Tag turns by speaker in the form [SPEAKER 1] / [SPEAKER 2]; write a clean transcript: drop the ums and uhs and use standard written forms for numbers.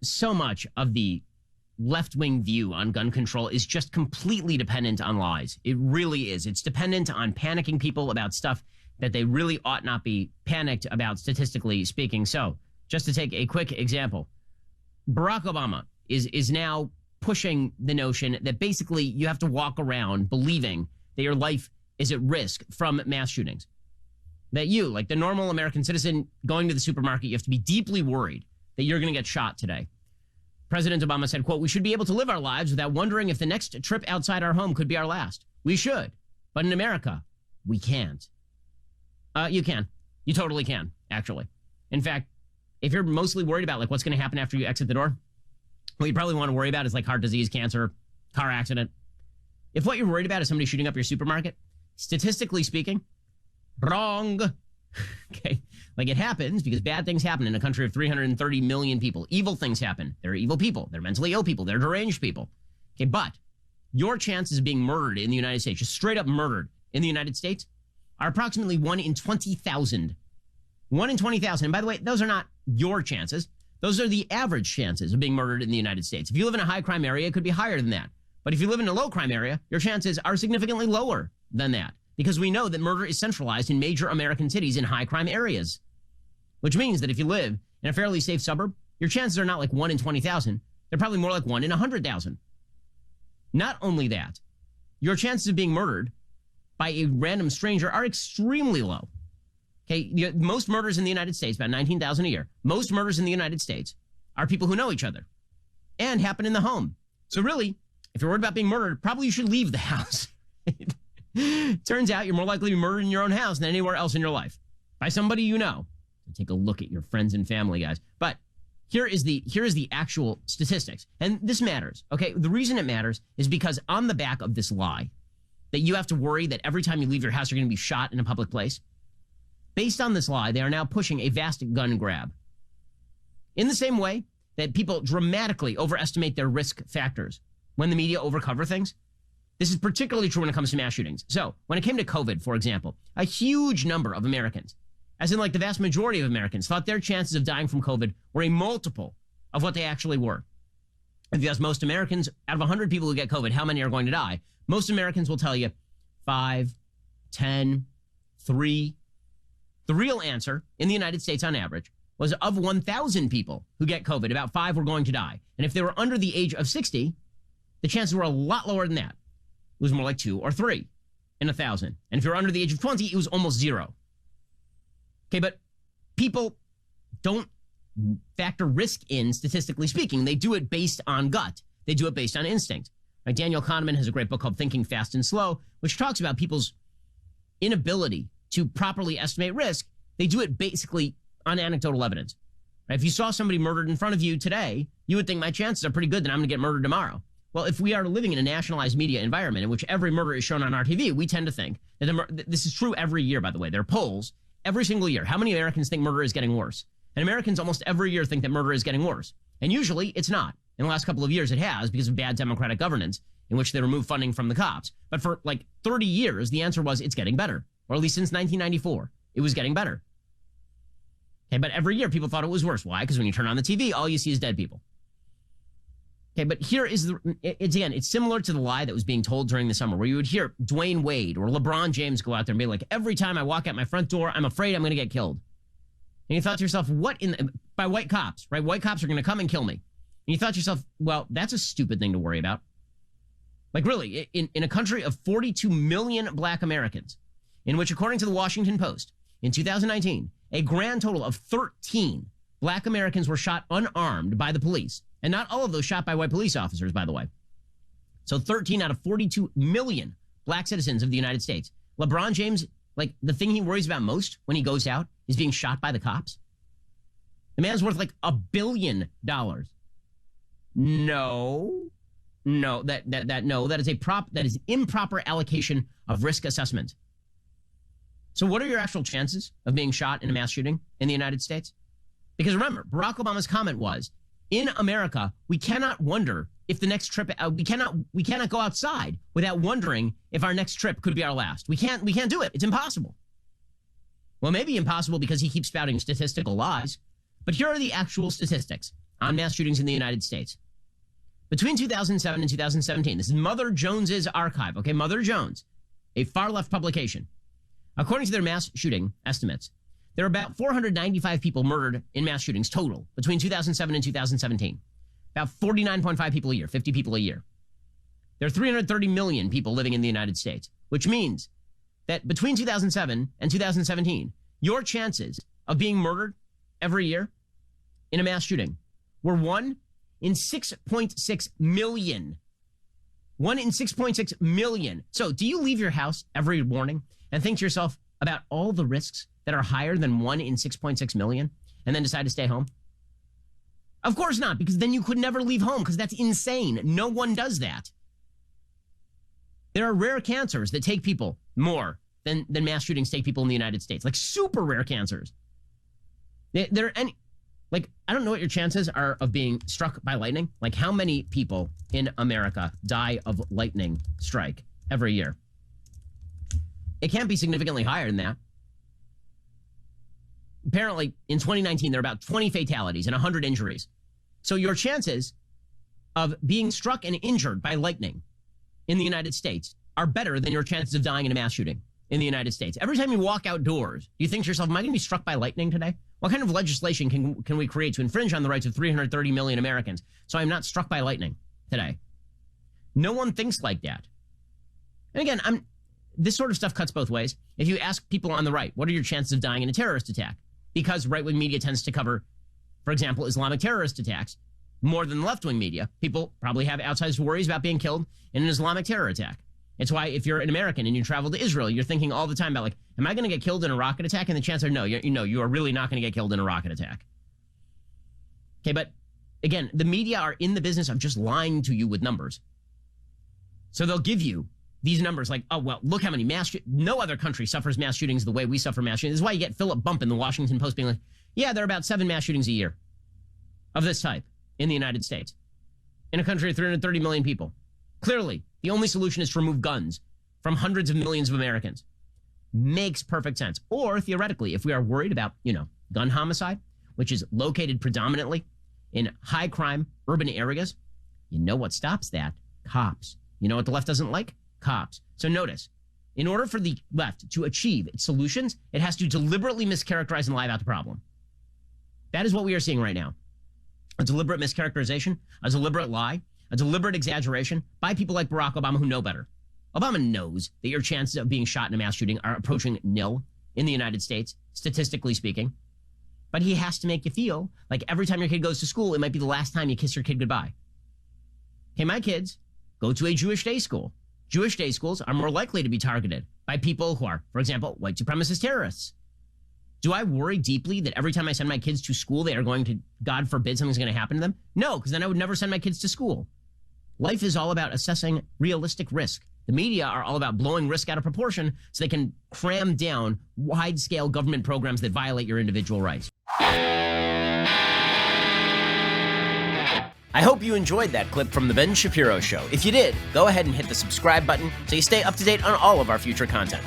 [SPEAKER 1] so much of the left-wing view on gun control is just completely dependent on lies. It really is. It's dependent on panicking people about stuff that they really ought not be panicked about, statistically speaking. So, just to take a quick example, Barack Obama is now pushing the notion that basically you have to walk around believing that your life is at risk from mass shootings. That you, like the normal American citizen going to the supermarket, you have to be deeply worried that you're going to get shot today. President Obama said, quote, "We should be able to live our lives without wondering if the next trip outside our home could be our last. We should. But in America, we can't." You can. You totally can, actually. In fact, if you're mostly worried about like what's going to happen after you exit the door, what you probably want to worry about is like heart disease, cancer, car accident. If what you're worried about is somebody shooting up your supermarket, statistically speaking, wrong. Okay. Like it happens because bad things happen in a country of 330 million people. Evil things happen. There are evil people. There are mentally ill people. There are deranged people. Okay. But your chances of being murdered in the United States, just straight up murdered in the United States, are approximately 1 in 20,000. 1 in 20,000. And by the way, those are not your chances. Those are the average chances of being murdered in the United States. If you live in a high crime area, it could be higher than that. But if you live in a low crime area, your chances are significantly lower than that. Because we know that murder is centralized in major American cities in high crime areas. Which means that if you live in a fairly safe suburb, your chances are not like 1 in 20,000. They're probably more like 1 in 100,000. Not only that, your chances of being murdered by a random stranger are extremely low. Okay, most murders in the United States, about 19,000 a year, most murders in the United States are people who know each other and happen in the home. So really, if you're worried about being murdered, probably you should leave the house. Turns out you're more likely to be murdered in your own house than anywhere else in your life by somebody you know. So take a look at your friends and family, guys. But here is the actual statistics. And this matters, okay? The reason it matters is because on the back of this lie that you have to worry that every time you leave your house, you're going to be shot in a public place. Based on this lie, they are now pushing a vast gun grab. In the same way that people dramatically overestimate their risk factors when the media overcover things, this is particularly true when it comes to mass shootings. So, when it came to COVID, for example, a huge number of Americans, as in like the vast majority of Americans, thought their chances of dying from COVID were a multiple of what they actually were. If you ask most Americans, out of 100 people who get COVID, how many are going to die? Most Americans will tell you 5, 10, 3. The real answer in the United States on average was of 1,000 people who get COVID, about 5 were going to die. And if they were under the age of 60, the chances were a lot lower than that. It was more like 2 or 3 in 1,000. And if you're under the age of 20, it was almost 0. Okay, but people don't factor risk in, statistically speaking. They do it based on gut. They do it based on instinct. Like Daniel Kahneman has a great book called Thinking Fast and Slow, which talks about people's inability to properly estimate risk. They do it basically on anecdotal evidence. Right? If you saw somebody murdered in front of you today, you would think my chances are pretty good that I'm going to get murdered tomorrow. Well, if we are living in a nationalized media environment in which every murder is shown on our TV, we tend to think that this is true every year, by the way. There are polls every single year. How many Americans think murder is getting worse? And Americans almost every year think that murder is getting worse. And usually it's not. In the last couple of years, it has because of bad democratic governance in which they removed funding from the cops. But for like 30 years, the answer was it's getting better. Or at least since 1994, it was getting better. Okay, but every year people thought it was worse. Why? Because when you turn on the TV, all you see is dead people. Okay, but here is it's similar to the lie that was being told during the summer where you would hear Dwayne Wade or LeBron James go out there and be like, every time I walk out my front door, I'm afraid I'm going to get killed. And you thought to yourself, by white cops, right? White cops are going to come and kill me. And you thought to yourself, well, that's a stupid thing to worry about. Like really, in a country of 42 million black Americans, in which according to the Washington Post, in 2019, a grand total of 13 black Americans were shot unarmed by the police. And not all of those shot by white police officers, by the way. So 13 out of 42 million black citizens of the United States. LeBron James, like the thing he worries about most when he goes out is being shot by the cops. The man's worth like $1 billion. No, that is improper allocation of risk assessment. So what are your actual chances of being shot in a mass shooting in the United States? Because remember, Barack Obama's comment was, in America, we cannot wonder if the next trip, we cannot go outside without wondering if our next trip could be our last. We can't do it. It's impossible. Well, maybe impossible because he keeps spouting statistical lies, but here are the actual statistics. on mass shootings in the United States. Between 2007 and 2017, this is Mother Jones's archive, okay? Mother Jones, a far-left publication. According to their mass shooting estimates, there are about 495 people murdered in mass shootings total between 2007 and 2017. About 49.5 people a year, 50 people a year. There are 330 million people living in the United States, which means that between 2007 and 2017, your chances of being murdered every year in a mass shooting were 1 in 6.6 million. 1 in 6.6 million. So do you leave your house every morning and think to yourself about all the risks that are higher than 1 in 6.6 million and then decide to stay home? Of course not, because then you could never leave home, because that's insane. No one does that. There are rare cancers that take people more than mass shootings take people in the United States, like super rare cancers. There are any, like, I don't know what your chances are of being struck by lightning. Like, how many people in America die of lightning strike every year? It can't be significantly higher than that. Apparently, in 2019, there are about 20 fatalities and 100 injuries. So your chances of being struck and injured by lightning in the United States are better than your chances of dying in a mass shooting in the United States. Every time you walk outdoors, you think to yourself, am I going to be struck by lightning today? What kind of legislation can we create to infringe on the rights of 330 million Americans so I'm not struck by lightning today? No one thinks like that. And again, this sort of stuff cuts both ways. If you ask people on the right, what are your chances of dying in a terrorist attack? Because right-wing media tends to cover, for example, Islamic terrorist attacks more than left-wing media. People probably have outsized worries about being killed in an Islamic terror attack. It's why if you're an American and you travel to Israel, you're thinking all the time about, like, am I going to get killed in a rocket attack? And the chances are no, you are really not going to get killed in a rocket attack. Okay, but again, the media are in the business of just lying to you with numbers. So they'll give you these numbers like, oh, well, look how many no other country suffers mass shootings the way we suffer mass shootings. This is why you get Philip Bump in the Washington Post being like, yeah, there are about 7 mass shootings a year of this type in the United States, in a country of 330 million people. Clearly, the only solution is to remove guns from hundreds of millions of Americans. Makes perfect sense. Or theoretically, if we are worried about, gun homicide, which is located predominantly in high crime urban areas, you know what stops that? Cops. You know what the left doesn't like? Cops. So notice, in order for the left to achieve its solutions, it has to deliberately mischaracterize and lie about the problem. That is what we are seeing right now. A deliberate mischaracterization, a deliberate lie, a deliberate exaggeration by people like Barack Obama who know better. Obama knows that your chances of being shot in a mass shooting are approaching nil in the United States, statistically speaking. But he has to make you feel like every time your kid goes to school, it might be the last time you kiss your kid goodbye. Okay, my kids go to a Jewish day school. Jewish day schools are more likely to be targeted by people who are, for example, white supremacist terrorists. Do I worry deeply that every time I send my kids to school, they are going to, God forbid, something's going to happen to them? No, because then I would never send my kids to school. Life is all about assessing realistic risk. The media are all about blowing risk out of proportion so they can cram down wide-scale government programs that violate your individual rights. I hope you enjoyed that clip from The Ben Shapiro Show. If you did, go ahead and hit the subscribe button so you stay up to date on all of our future content.